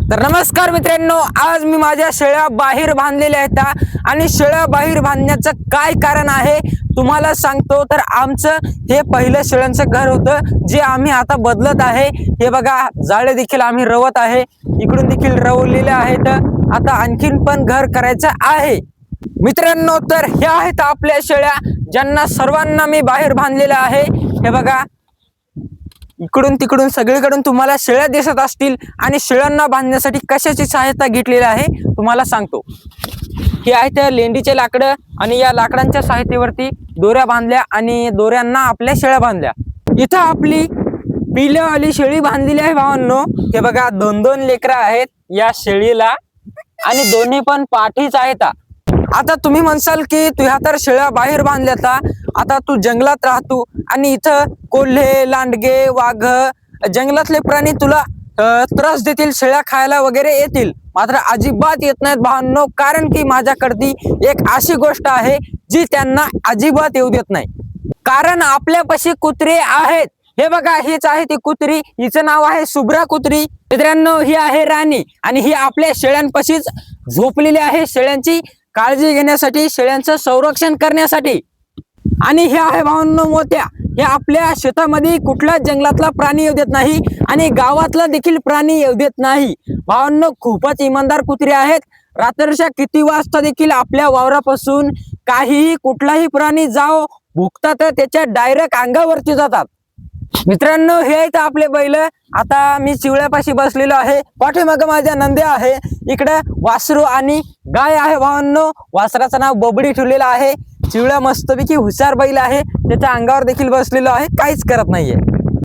तर नमस्कार मित्रांनो, आज मी माझ्या शेळ्या बाहेर बांधलेल्या आहेत आणि शेळ्या बाहेर बांधण्याचं काय कारण आहे तुम्हाला सांगतो। तर आमचं हे पहिलं शेळ्यांचं घर होतं जे आम्ही आता बदलत आहे। हे बघा, जाळे देखील आम्ही रवत आहे, इकडून देखील रवलेले आहेत। आता आणखीन पण घर करायचं आहे मित्रांनो। तर ह्या आहेत आपल्या शेळ्या ज्यांना सर्वांना मी बाहेर बांधलेल्या आहे। हे बघा, इकडून तिकडून सगळीकडून तुम्हाला शेळ्या दिसत असतील आणि शेळ्यांना बांधण्यासाठी कशाची सहायता घेतलेली आहे तुम्हाला सांगतो। हे आहेत लेंडीचे लाकडं आणि या लाकडांच्या सहायतेवरती दोऱ्या बांधल्या आणि दोऱ्यांना आपल्या शेळ्या बांधल्या। इथं आपली पिल्लेवाली शेळी बांधलेली आहे भावांनो। हे बघा, दोन दोन लेकरं आहेत या शेळीला आणि दोन्ही पण पाठीच आहेत। आता तुम्ही म्हणसाल की तू ह्या तर शेळ्या बाहेर बांधल्यात, आता तू जंगलात राहतो आणि इथं कोल्हे, लांडगे, वाघ, जंगलातले प्राणी तुला त्रास देतील, शेळ्या खायला वगैरे येतील। मात्र अजिबात येत नाहीत भावांनो, कारण की माझ्याकडे एक अशी गोष्ट आहे जी त्यांना अजिबात येऊ देत नाही। कारण आपल्यापाशी कुत्रे आहेत। हे बघा, हीच आहे ती कुत्री, हिचं नाव आहे शुभ्रा कुत्री। मित्रांनो, ही आहे राणी आणि ही आपल्या शेळ्यांपाशीच झोपलेली आहे, शेळ्यांची काळजी घेण्यासाठी, शेळ्यांचं संरक्षण करण्यासाठी। आणि हे आहे भावांनो मोत्या, हे आपल्या शेतामध्ये कुठल्याच जंगलातला प्राणी येऊ देत नाही आणि गावातला देखील प्राणी येऊ देत नाही। भावांनो, खूपच इमानदार कुत्रे आहेत। रात्रीच्या किती वाजता देखील आपल्या वावरापासून काहीही कुठलाही प्राणी जाओ भुकतात त्याच्या डायरेक्ट अंगावरती जातात। मित्रांनो, हे आहेत आपले बैल। आता मी चिवळ्यापाशी बसलेलो आहे, पाठीमागे माझ्या नंद्या आहे, इकडे वासरू आणि गाय आहे भावांनो। वासराचं नाव बबडी ठेवलेलं आहे। चिवळ्या मस्तपैकी हुशार बैल आहे, त्याच्या अंगावर देखील बसलेलो आहे, काहीच करत नाहीये।